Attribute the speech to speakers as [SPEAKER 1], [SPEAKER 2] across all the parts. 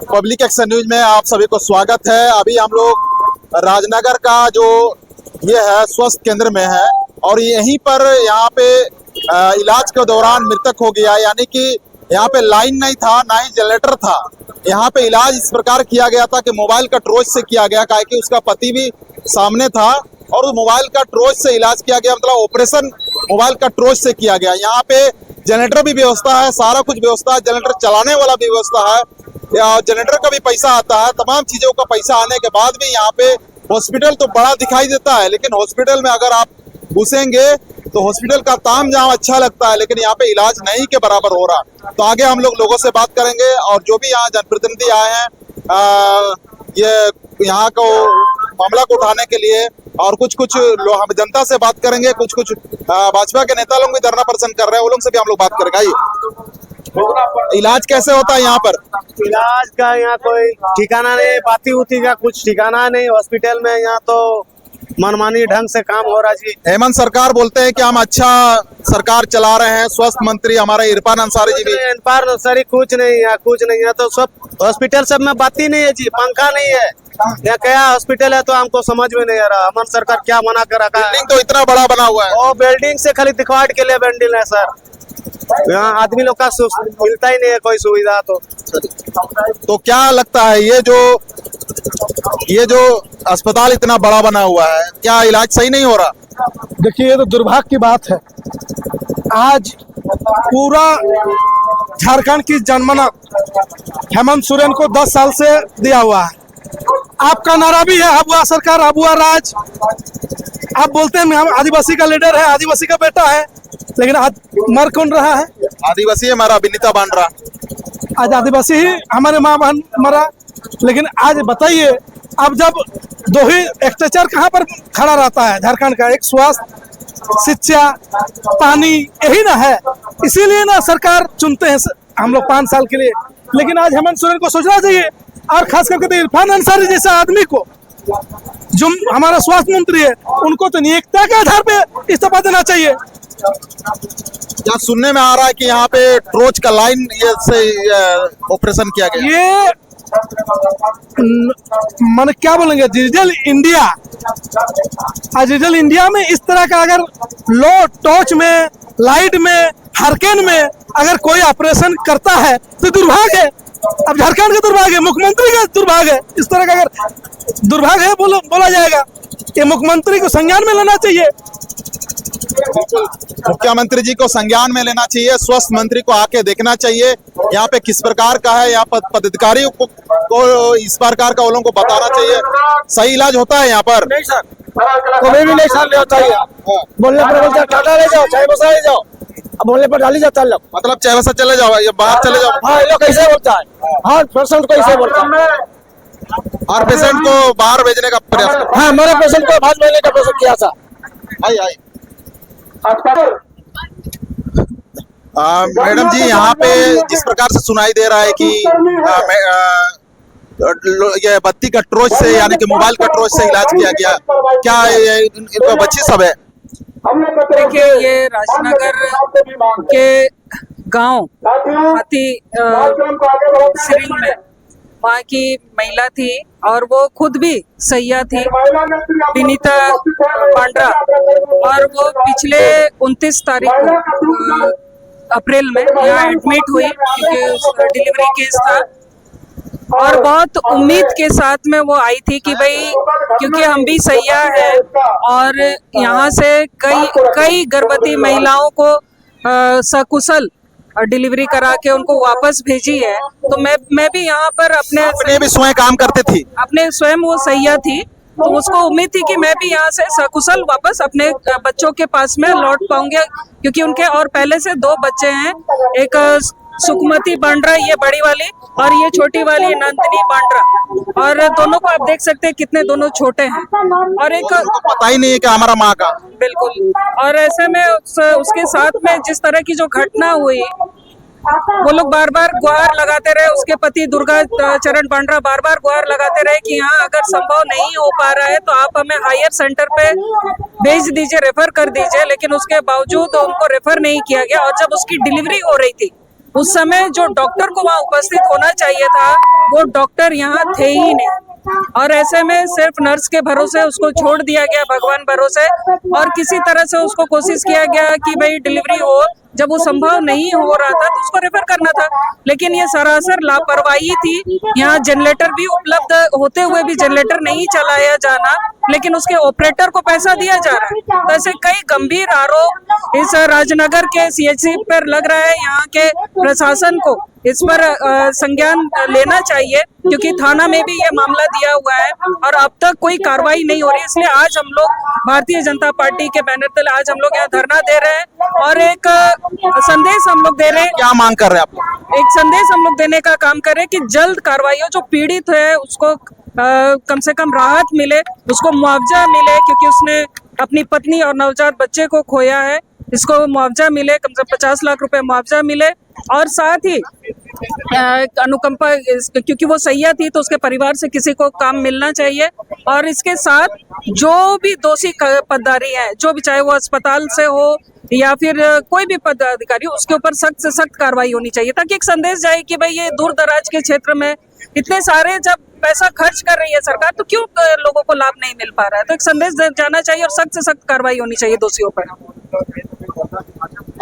[SPEAKER 1] Public action news में आप सभी को स्वागत है। अभी हम लोग राजनगर का जो ये है स्वास्थ्य केंद्र में है और यहीं पर यहाँ पे इलाज के दौरान मृतक हो गया, यानी कि यहाँ पे लाइन नहीं था, ना ही जनरेटर था। यहाँ पे इलाज इस प्रकार किया गया था कि मोबाइल का टॉर्च से किया गया, काहे कि उसका पति भी सामने था और मोबाइल का टॉर्च से इलाज किया गया, मतलब ऑपरेशन मोबाइल का टॉर्च से किया गया। यहाँ पे जनरेटर भी व्यवस्था है, सारा कुछ व्यवस्था है, जनरेटर चलाने वाला भी व्यवस्था है, जनरेटर का भी पैसा आता है, तमाम चीजों का पैसा आने के बाद भी यहाँ पे हॉस्पिटल तो बड़ा दिखाई देता है, लेकिन हॉस्पिटल में अगर आप घुसेंगे तो हॉस्पिटल का तामझाम अच्छा लगता है, लेकिन यहाँ पे इलाज नहीं के बराबर हो रहा। तो आगे हम लोगों से बात करेंगे और जो भी यहाँ जनप्रतिनिधि आए हैं ये यहाँ को मामला को उठाने के लिए, और कुछ हम जनता से बात करेंगे, कुछ भाजपा के नेता लोग भी धरना प्रदर्शन कर रहे हैं, वो लोग से भी हम लोग बात करेंगे। आइए, इलाज कैसे होता है यहाँ पर?
[SPEAKER 2] इलाज का यहाँ कोई ठिकाना नहीं, पाती उती का कुछ ठिकाना नहीं हॉस्पिटल में। यहाँ तो मनमानी ढंग से काम हो रहा जी।
[SPEAKER 1] हेमंत सरकार बोलते हैं कि हम अच्छा सरकार चला रहे हैं, स्वास्थ्य मंत्री हमारे इरफान अंसारी जी भी।
[SPEAKER 2] इरफान अंसारी कुछ नहीं है, तो सब हॉस्पिटल सब में बाती नहीं है जी, पंखा नहीं है। यहाँ क्या हॉस्पिटल है तो हमको समझ में नहीं आ रहा, हेमंत सरकार क्या मना कर रखा है।
[SPEAKER 1] बिल्डिंग तो इतना बड़ा बना हुआ है,
[SPEAKER 2] और बिल्डिंग से खाली दिखवाट के लिए बिल्डिंग है सर। यहाँ आदमी लोग का मिलता ही नहीं है कोई सुविधा। तो
[SPEAKER 1] क्या लगता है ये जो अस्पताल इतना बड़ा बना हुआ है, क्या इलाज सही नहीं हो रहा?
[SPEAKER 3] देखिए, ये तो दुर्भाग्य की बात है। आज पूरा झारखंड की जनमानस हेमंत सोरेन को 10 साल से दिया हुआ है। आपका नारा भी है, अब हुआ सरकार, अब हुआ राज। आप बोलते हैं हम आदिवासी का लीडर है, आदिवासी का बेटा है, लेकिन आज मर कौन रहा है?
[SPEAKER 1] आदिवासी हमारा विनीता बांड्रा,
[SPEAKER 3] आज आदिवासी ही हमारे माँ बहन मरा। लेकिन आज बताइए, अब जब दो ही एक्सटेचर कहाँ पर खड़ा रहता है झारखंड का? एक स्वास्थ्य, शिक्षा, पानी, यही ना है। इसीलिए ना सरकार चुनते हैं हम लोग 5 साल के लिए। लेकिन आज हेमंत सोरेन को सोचना चाहिए, और खास करके तो इरफान अंसारी जैसा आदमी को, जो हमारा स्वास्थ्य मंत्री है, उनको तो नियोक्ता के आधार पे इस्तीफा देना चाहिए।
[SPEAKER 1] क्या सुनने में आ रहा है कि यहाँ पे टॉर्च का लाइन से ऑपरेशन किया गया?
[SPEAKER 3] ये मन क्या बोलेंगे, डिजिटल इंडिया। आज डिजिटल इंडिया में इस तरह का अगर लो टॉर्च में, लाइट में, हरकेन में अगर कोई ऑपरेशन करता है तो दुर्भाग्य है। अब झारखंड का दुर्भाग्य है, मुख्यमंत्री का दुर्भाग्य है। इस तरह का अगर दुर्भाग्य है बोला जाएगा, ये मुख्यमंत्री को संज्ञान में लेना चाहिए।
[SPEAKER 1] मुख्यमंत्री जी को संज्ञान में लेना चाहिए, स्वास्थ्य मंत्री को आके देखना चाहिए यहाँ पे किस प्रकार का है। यहाँ पदाधिकारियों को इस प्रकार का लोगों को बताना चाहिए। सही इलाज होता है यहाँ पर?
[SPEAKER 3] नहीं सर, कभी भी नहीं सर होता है। बोलने पर टाटा ले जाओ, चाहे बसा ले जाओ, अब बोलने पर डाली जाता है लोग।
[SPEAKER 1] मतलब चाहे बसा चले जाओ या बाहर चले जाओ।
[SPEAKER 3] हाँ, ये लोग कैसे बोलता है? हाँ, पेशेंट को कैसे बोलता है?
[SPEAKER 1] हर पेशेंट को बाहर भेजने का प्रयास करता है।
[SPEAKER 3] हाँ, हमारे पेशेंट को बाहर भेजने का प्रयास किया था।
[SPEAKER 1] आई मैडम जी, यहाँ पे जिस प्रकार से सुनाई दे रहा है कि ये बत्ती का टॉर्च से, यानी कि मोबाइल का टॉर्च से इलाज किया गया, क्या इनका बच्चे सब है?
[SPEAKER 4] देखिए, ये राजनगर के गांव हाथी सिरिंग में वहाँ की महिला थी और वो खुद भी सैया थी, विनीता बांड्रा, और वो पिछले 29 तारीख को अप्रैल में यहाँ एडमिट हुई क्योंकि डिलीवरी केस था। और बहुत उम्मीद के साथ में वो आई थी कि भाई, क्योंकि हम भी सैया है और यहाँ से कई गर्भवती महिलाओं को सकुशल डिलीवरी करा के उनको वापस भेजी है, तो मैं भी यहाँ पर अपने
[SPEAKER 1] भी स्वयं काम करते थी,
[SPEAKER 4] अपने स्वयं वो सैया थी, तो उसको उम्मीद थी कि मैं भी यहाँ से सकुशल वापस अपने बच्चों के पास में लौट पाऊंगे, क्योंकि उनके और पहले से 2 बच्चे हैं, एक सुखमती बांड्रा ये बड़ी वाली और ये छोटी वाली नंदिनी बांड्रा, और दोनों को आप देख सकते हैं कितने दोनों छोटे हैं, और एक
[SPEAKER 1] पता ही नहीं है कि हमारा माँ का।
[SPEAKER 4] बिल्कुल। और ऐसे में उसके साथ में जिस तरह की जो घटना हुई, वो लोग बार बार गुहार लगाते रहे, उसके पति दुर्गा चरण पांड्रा बार बार गुहार लगाते रहे कि यहाँ अगर संभव नहीं हो पा रहा है तो आप हमें हायर सेंटर पे भेज दीजिए, रेफर कर दीजिए, लेकिन उसके बावजूद उनको रेफर नहीं किया गया। और जब उसकी डिलीवरी हो रही थी उस समय जो डॉक्टर को वहाँ उपस्थित होना चाहिए था वो डॉक्टर यहाँ थे ही नहीं, और ऐसे में सिर्फ नर्स के भरोसे उसको छोड़ दिया गया, भगवान भरोसे। और किसी तरह से उसको कोशिश किया गया कि भाई डिलीवरी हो, जब वो संभव नहीं हो रहा था तो उसको रेफर करना था, लेकिन ये सरासर लापरवाही थी। यहाँ जनरेटर भी उपलब्ध होते हुए भी जनरेटर नहीं चलाया जाना, लेकिन उसके ऑपरेटर को पैसा दिया जा रहा है। तो ऐसे कई गंभीर आरोप इस राजनगर के सीएचसी पर लग रहा है। यहाँ के प्रशासन को इस पर संज्ञान लेना चाहिए, क्योंकि थाना में भी ये मामला दिया हुआ है और अब तक कोई कार्रवाई नहीं हो रही। इसलिए आज हम लोग भारतीय जनता पार्टी के बैनर तले आज हम लोग यहाँ धरना दे रहे हैं और एक संदेश हम लोग दे रहे हैं।
[SPEAKER 1] क्या मांग कर रहे हैं आप?
[SPEAKER 4] एक संदेश हम लोग देने का काम कर रहे हैं कि जल्द कार्रवाई हो, जो पीड़ित है उसको कम से कम राहत मिले, उसको मुआवजा मिले, क्योंकि उसने अपनी पत्नी और नवजात बच्चे को खोया है। इसको मुआवजा मिले, कम से कम 50 लाख रुपए मुआवजा मिले, और साथ ही अनुकंपा, क्योंकि वो सैया थी तो उसके परिवार से किसी को काम मिलना चाहिए। और इसके साथ जो भी दोषी पदाधिकारी है, जो भी, चाहे वो अस्पताल से हो या फिर कोई भी पदाधिकारी, उसके ऊपर सख्त से सख्त कार्रवाई होनी चाहिए, ताकि एक संदेश जाए कि भाई ये दूर दराज के क्षेत्र में इतने सारे जब पैसा खर्च कर रही है सरकार तो क्यों लोगों को लाभ नहीं मिल पा रहा है। तो एक संदेश जाना चाहिए और सख्त से सख्त कार्रवाई होनी चाहिए दोषियों पर।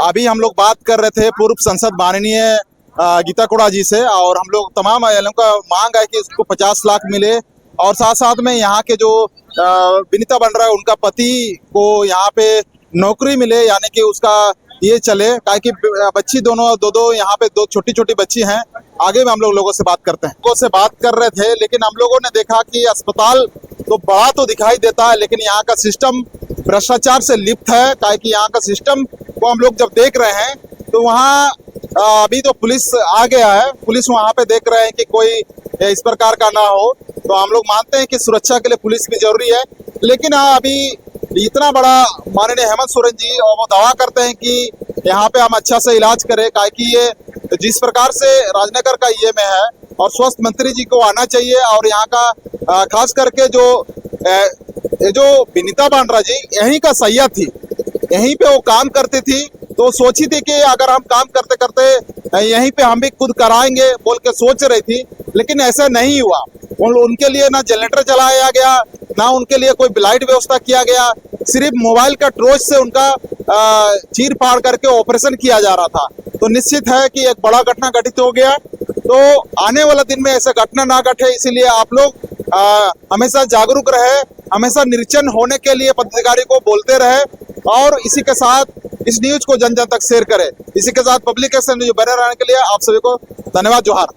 [SPEAKER 1] अभी हम लोग बात कर रहे थे पूर्व सांसद माननीय गीता कोड़ा जी से, और हम लोग तमाम का मांग है कि उसको 50 लाख मिले, और साथ साथ में यहाँ के जो विनीता बंड्रा है उनका पति को यहाँ पे नौकरी मिले, यानी कि उसका ये चले, ताकि बच्ची दो यहाँ पे दो छोटी छोटी बच्ची हैं। आगे में हम लोगों से बात करते हैं। लोगों से बात कर रहे थे, लेकिन हम लोगों ने देखा कि अस्पताल तो बड़ा तो दिखाई देता है, लेकिन यहाँ का सिस्टम भ्रष्टाचार से लिप्त है। ताकि यहाँ का सिस्टम को हम लोग जब देख रहे हैं तो वहाँ अभी तो पुलिस आ गया है, पुलिस वहाँ पे देख रहे हैं कि कोई इस प्रकार का ना हो। तो हम लोग मानते हैं कि सुरक्षा के लिए पुलिस भी जरूरी है, लेकिन अभी इतना बड़ा माननीय हेमंत सोरेन जी और वो दावा करते हैं कि यहाँ पे हम अच्छा से इलाज करें, ताकि ये जिस प्रकार से राजनगर का ये में है, और स्वास्थ्य मंत्री जी को आना चाहिए। और यहाँ का खास करके जो विनीता बांड्रा जी यहीं का सैया थी, यहीं पे वो काम करती थी, तो सोची थी कि अगर हम काम करते करते यहीं पे हम भी खुद कराएंगे बोल के सोच रही थी, लेकिन ऐसा नहीं हुआ। उनके लिए ना जनरेटर चलाया गया, ना उनके लिए कोई ब्लाइट व्यवस्था किया गया, सिर्फ मोबाइल का टॉर्च से उनका चीर फाड़ करके ऑपरेशन किया जा रहा था। तो निश्चित है कि एक बड़ा घटना घटित हो गया। तो आने वाला दिन में ऐसा घटना ना घटे, इसीलिए आप लोग हमेशा जागरूक रहे, हमेशा निरीक्षण होने के लिए पदाधिकारी को बोलते रहे, और इसी के साथ इस न्यूज को जन जन तक शेयर करें। इसी के साथ पब्लिक एक्शन न्यूज बने रहने के लिए आप सभी को धन्यवाद, जोहार।